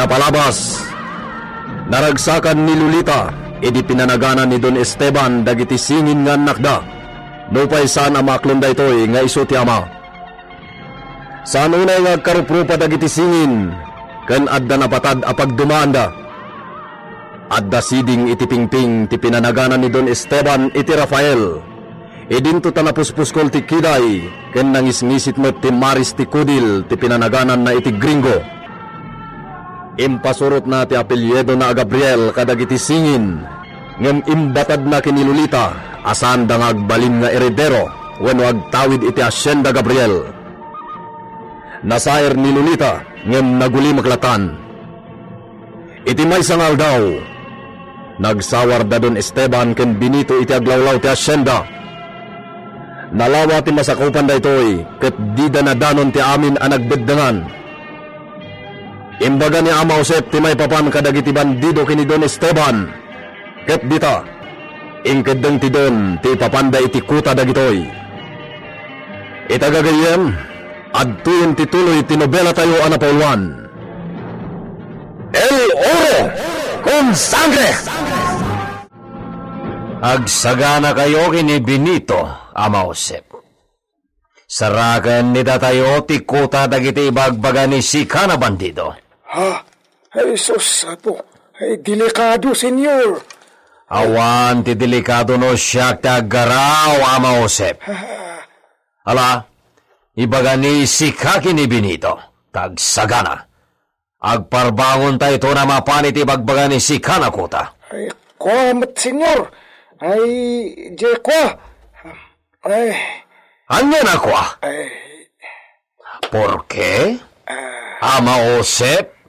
Pinapalabas. Naragsakan ni Lolita, idi pinanaganan ni Don Esteban dagiti singin nga nakda. Nupay saan amaklon da ito'y nga iso ti ama. Saan unay nga karuprupa dagiti singin, ken adda napatad apag dumaan da. Adda siding iti pingping ti pinanaganan ni Don Esteban iti Rafael. Idinto tanapuspuskol ti kiday, ken nangisngisit mo ti Maris ti Kudil ti pinanaganan na iti Gringo. Impasurot na ti apelyedo na Gabriel kadagiti singin, ngem imbatad na kini Lolita, asan da ngagbalin nga eredero, wenno agtawid iti Hacienda Gabriel. Nasaer ni Lolita, ngem naguli maklatan. Iti may sangal daw, nagsawar da Don Esteban ken Benito iti aglawlaw ti Hacienda. Nalawa ti masakupan da ito'y, ket di da nadanon ti amin ang nagbeddangan. Imbaga ni Ama Josep ti may papan kadagiti bandido kini Don Esteban. Ket dita, ingkeddeng ti Don ti papanda iti kuta dagitoy. Itagagayem, adtuyon ti tuloy ti nobela tayo anapauluan. El Oro con Sangre! Agsagana kayo kini Benito, Ama Josep. Sarakan ni datayo ti kuta dagiti ibagbaga ni Sika na bandido. Ha? Ay sus, apo. Ay delikado, senyor. Awan ti delikado no siya tagaraw, Ama Josep. Ala, ibaga ni Sika kini Benito, tagsagana. Agparbangon tayo ito na mapanit ibagbaga ni Sika na kuta. Ay, kwamat, senyor. Ay, di kwa. Ay... Anya na kwa? Ay... Por qué? Ama Josep?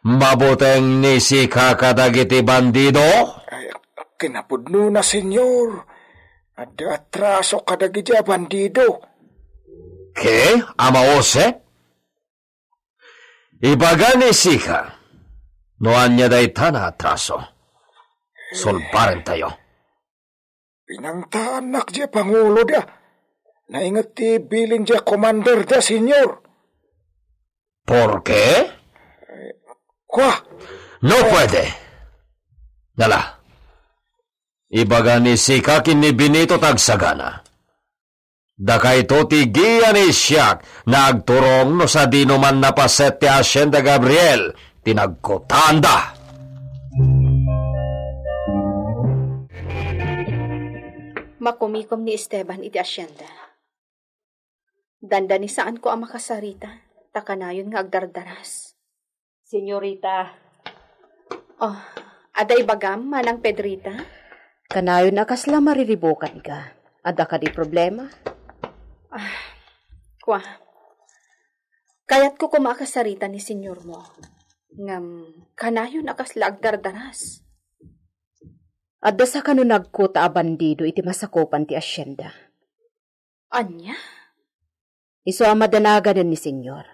Mabuteng ni Sika kadagiti bandido? Ay, kinapudno na, senyor. Ada atraso kadagiti bandido. Ke? Ama Josep? Ibaga ni Sika, no anya day tana atraso. Sulparen tayo. Pinangtaanak di Pangulo da. Naingat ti bilin di commander da, senyor. Por qué? Kwa? No pwede. Nala. Ibaga ni Sika kini Benito tagsagana. Daka ito tigiya ni Siak na agturong no sa dinuman na paset ti Hacienda Gabriel tinagkotanda. Makumikom ni Esteban iti Hacienda. Danda ni saan ko ang makasarita, takanayon nga agdardaras. Senyorita. Oh, aday bagam, manang Pedrita? Kanayon akasla mariribukan ka. Ada ka di problema? Kwa. Kayat ko kumakasarita ni senyor mo. Ngam, kanayon akasla agdardaras. Adda sa kanu nagkuta a bandido iti masakopan ti Hacienda. Anya? Iso ang madanagadan ni senyor.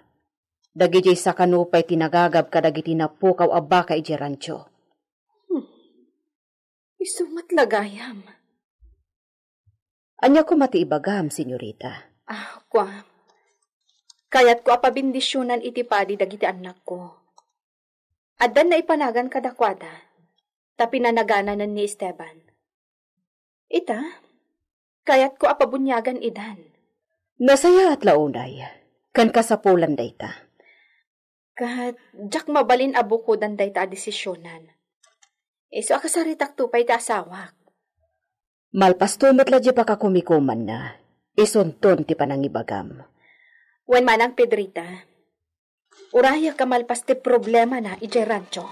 Dagijay sa kanupay tinagagab kadagiti napukaw a baka iti rancho. Iso matlagayam. Anya ko mati ibagam, senyorita. Kwa. Kayat ko apabindisyonan iti padi dagiti anak ko. Addan na ipanagan kadakwada. Tapi nanagananan ni Esteban. Ita, kayat ko apabunyagan idan. Nasaya at launay, kan kasapulan dayta. Kat, jak mabalin abu ko dan dayta desisyonan. So akasaritak tupay ta asawak. Malpastumot la di pa kakumikuman na, isunton ti panangibagam. Wen manang Pedrita, uraya ka malpas ti problema na iti rancho.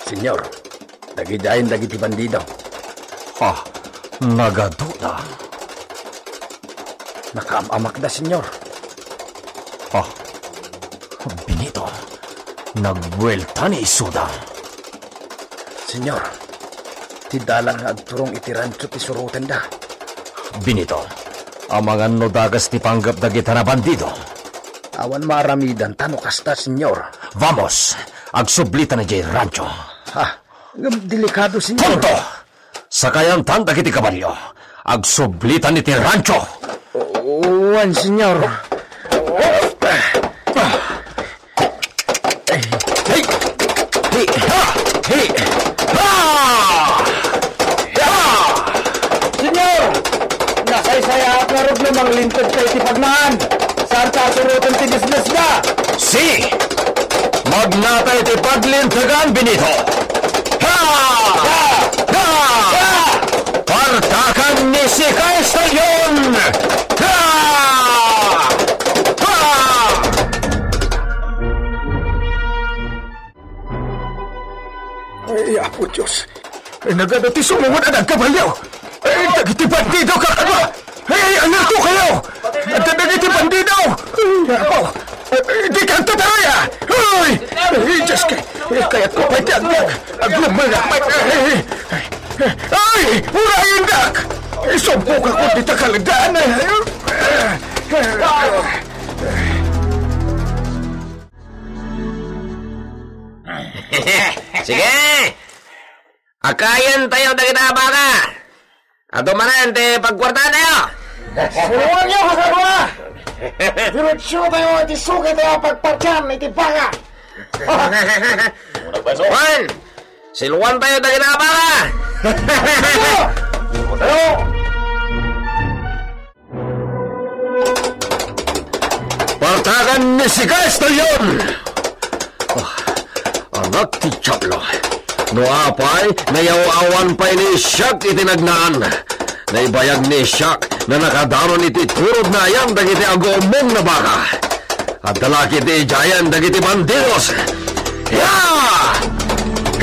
Senyor, dagidayin dagiti bandido. Nagaduda. Nakamamak da, senyor. Benito, nagwelta ni Isuda. Senyor, ti dalang agturong iti rancho ti surutan da. Benito, amangan no dagas ti panggap dagiti na bandido. Awan maramidan tano kasta, senyor. Vamos, agsublita na jay rancho. Delikado, senyor. Punto! Sakayan tan dagiti kabalyo. agsublitan ni Rancho. Uwan, senyor. Senyor! Nasaysaya at narog namang lintod kay tipagmaan. Saan ka surutan ti business na? Si! Magnatay ti paglintagan, Benito! Ha! Ha! Ha! Partakan ni si Castellon! Ha! Ha! Ay, apo Diyos. Ay, nagadati sumunod ang kabalyo. Ay, dagiti bandido ka ba? Ay, ano to kayo? Dagiti bandido! Apo, di kang tataraya! Ay, Diyos ka. Kaya't ko pa'y aglamalakmat. Ay, urayin dak! Sumbok ako dito kaladaan. Sige! Akayan tayo na kinabaka! At umanan, pagkwartahan tayo! Suruan niyo, kasarwa! Diretsyo tayo at isukay tayo pagpartyan, itibaka! Juan! Siluan tayo na kinabaka! Partakan ni si Castellon! Anak ti Chaplo. No apay, nayaw-awan pa'y ni Siak itinagnaan. Naibayag ni Siak na nakadaron iti turod na yan dagiti agumong na baka. At dalaki ti Jayan dagiti bandidos. Ya!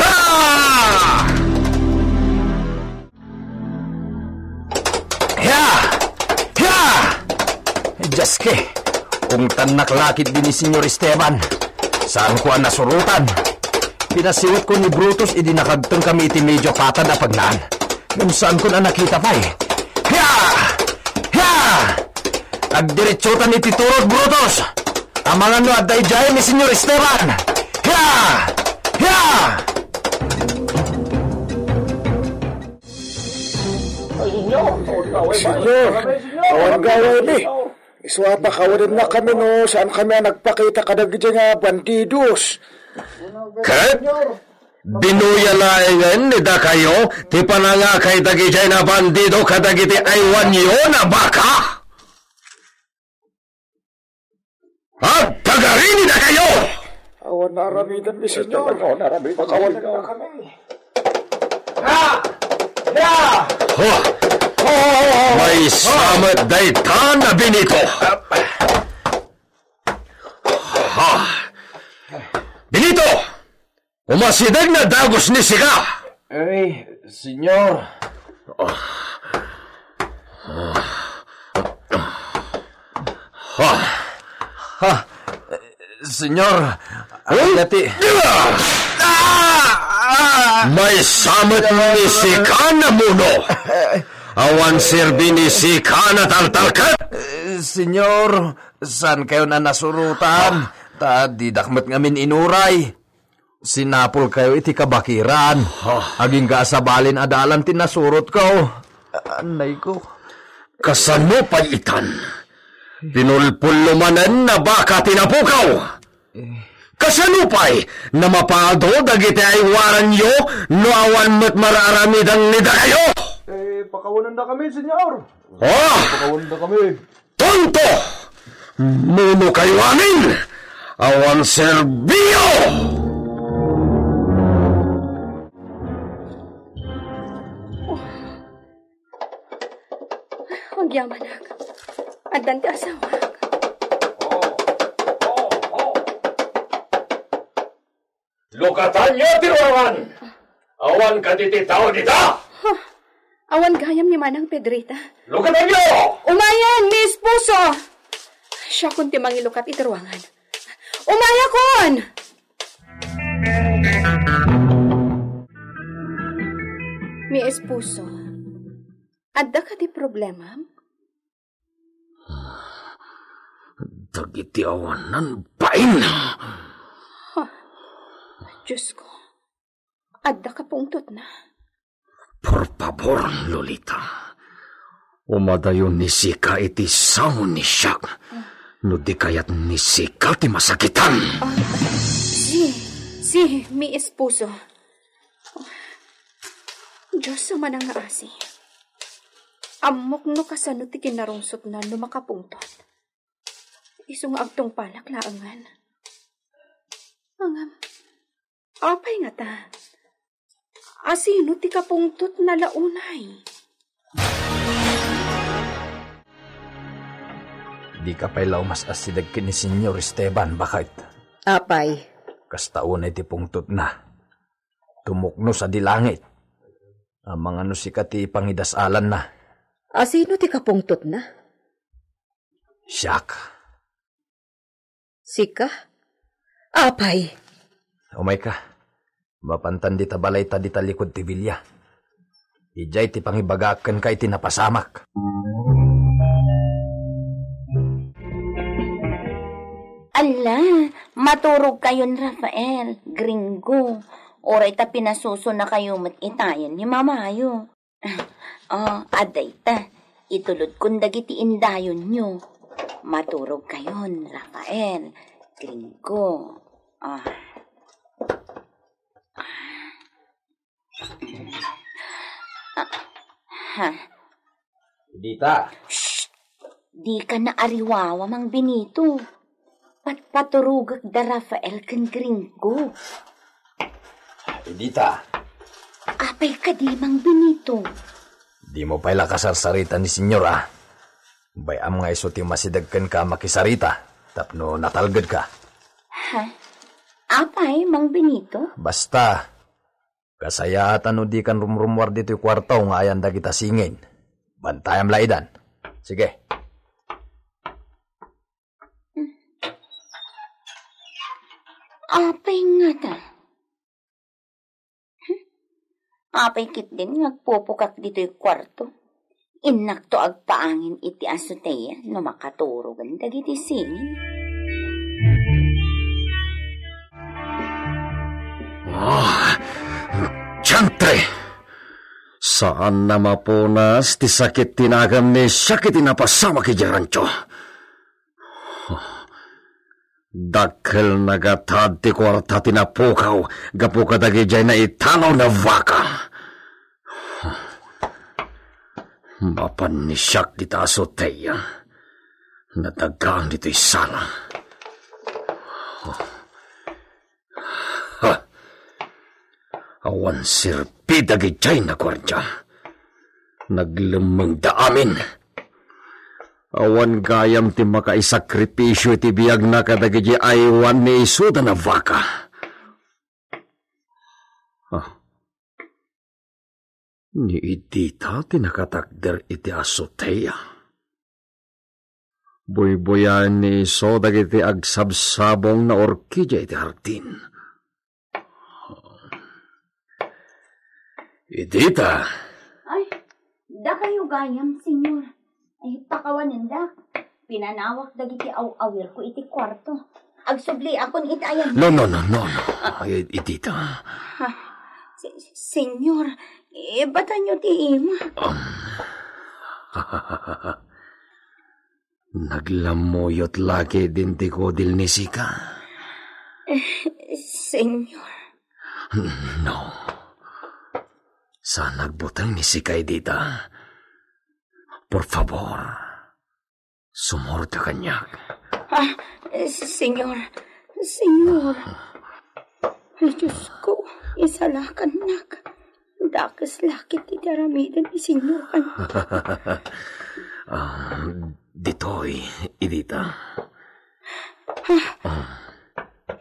Ha! Ya! Ya! Jaske, kung tanaklakit din ni Senyor Esteban, saan ko ang nasurutan? Pinasiwit ko ni Brutus, idinakagtong kami iti medyo patad na pagnaan. Nung saan ko na nakita pa eh. Hiya! Hiya! Agdiretsutan iti turod, Brutus! Amangan no at dayjay ni Senyor Esteban! Hiya! Hiya! Senyor, awan gawin ni. Iswapa kawarin na kami no, saan kami nagpakita kadagiti nga bandidos. Kat? Binuyalaengan ni da kayo, ti pananga kay dagijay na bandido kadagiti aywan nyo na baka? At tagarin na kayo! Awan na aramidan ni senyor. Awan na aramidan. Pakawalan na kami. May samat daytan na Benito. Benito! Umasidag na dagos ni Sika! Ay, senyor. Senyor, yati. May samat ni Sika na muno. Awan sirbi ni Sika na taltalkat. Senyor, saan kayo na nasurutan? Ta di dakmat ngamin inuray. Sinapol kayo iti kabakiran. Aging kaasabalin adalan tinasurot ko. Anay ko. Kasano pa itan? Pinulpulumanan na baka tinapukaw. Kasano pa'y na mapado dagiti ay waran yo no awan mo't mararamidang nida kayo? Pakawanan na kami, senyor. Pakawanan na kami. Tonto! Muno kayo amin! Awan serbio! Ang yamanag. Adan ti asawa. Lukatan niyo, tiruangan! Awan ka tititaw dita! Awan gayam ni Manang Pedrita. Lukatan niyo! Umayan, Miss Puso! Siya kun ti mangilukat iti ruangan. Umaya kon! Miss Puso, adda ka ti problema? Dagiti awanan pain! Diyos ko, adda ka pungtot na. Por favor, Lolita. Umadayon ni Sika iti sangon ni Siak. No di kayat ni Sika ti masakitan. Si mi esposo. Diyos sa manang asi. Amok no kasano ti kinarungsot na no makapungtot. Isong agtong palak laangan. Angam, apay nga ta. Asino ti kapungtot na launay. Di ka pa'y mas asidag ni Senyor Esteban, bakit? Apay. Kastaon ay ti pungtot na. Tumukno sa dilangit. Ang mga nusika ti pangidasalan na. Asino ti kapungtot na? Siak. Sika? Apay. Umay ka. Mapantan di tabalay ta di talikod ti bilya. Ijay ti pangibagakan kay ti napasamak. Ala, maturog kayon, Rafael. Gringo. Oray ta pinasuso na kayo itayan ni Mamayo. Aday ta. Itulod kung dagiti indayon nyo. Maturog kayon, Rafael. Gringo. Dita. Shh! Di ka na ariwawa, Mang Benito. Patpaturugag da Rafael kan Gringo. Dita. Apay ka di, Mang Benito. Di mo pa'y lakasarsarita ni Senyor, Bayam nga iso ti masidagkan ka makisarita. Tapno natalgad ka. Apay, Mang Benito? Basta. Kasayatan o di kan rumrumwar dito yung kwartaw nga ayan da kita singin. Bantayam laidan. Sige. Apay nga ta. Apay kit din ngagpupukak dito yung kwarto. Inak to agpaangin iti asoteya no makaturogan dagiti singin. Tiyante! Saan na mapunas ti sakit tinagam ni sakit inapasama ki Jarancho? Dakkel nagatad ti kwarta tinapukaw gapu kadagi jay na itanaw na vaka. Mapan ni Siak di asoteya. Natagang dito'y sala. Awan sirpi dagi jay na kwarta. Naglemeng da amin. Awan gayam ti makaisakripisyo ti biyag na kadagiti aywan ni isuda na vaka. Ni Idita ti nakatakder iti asoteya. Buybuyan ni iso dagiti agsabsabong na orkidya iti hardin. Idita! Ay, da kayo gayam, Senyor. Ay, pakawanin da. Pinanawak dagiti awir ko iti kwarto. Agsubli akon itayan. No. Ay, Idita. Senyor, bata nyo ti ima. Naglamoyot lagi din ti kodil ni Sika. Senyor. No. Sa nagbutang ni Sika, Idita. Por favor, sumorta kanyak. Senyor. Ay, Diyos ko, isalakan nak. Dakas lakit itaramidan ni Senyor kan. Ditoy, Idita.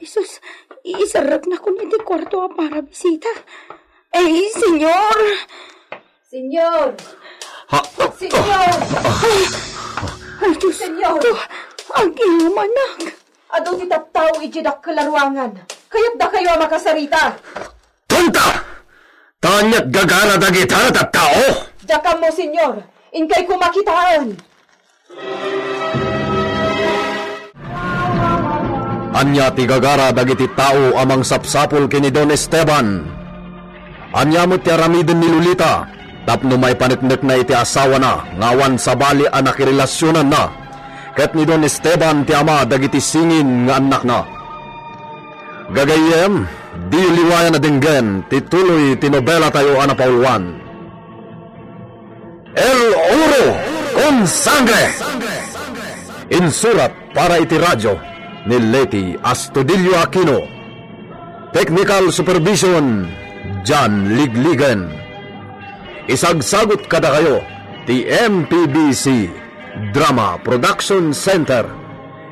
Isus, isarap na ko niti kwarto para bisita. Ay, Senyor! Senyor! Senyor! Ay, Diyos ko, ang inumanak. Ado ti taptaw ijidak kalaruangan. Kaya't da kayo makasarita. Tonta! Tanyat gagara dagita at tao! Jakam mo, Senyor. Inkay kumakitaan. Anya ti gagara dagiti tao amang sapsapul kini Don Esteban. Anya mo ti aramiden ni Lolita. Tapno may paniknik na iti asawa na, ngawan sa bali ang nakirelasyonan na. Ket ni Don Esteban ti ama dagiti singin nga anak na. Gagayem, di liwayan na dinggen, tituloy tinobela tayo anapaulwan. El Oro con Sangre! Insurat para iti radyo ni Leti Astudillo Aquino. Technical Supervision, John Ligligan. Isagsagot kada kayo, ti MPBC Drama Production Center,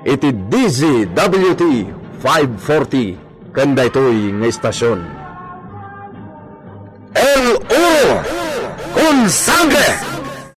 iti DZWT 540, kanda ito'y nga istasyon. El Oro con Sangre!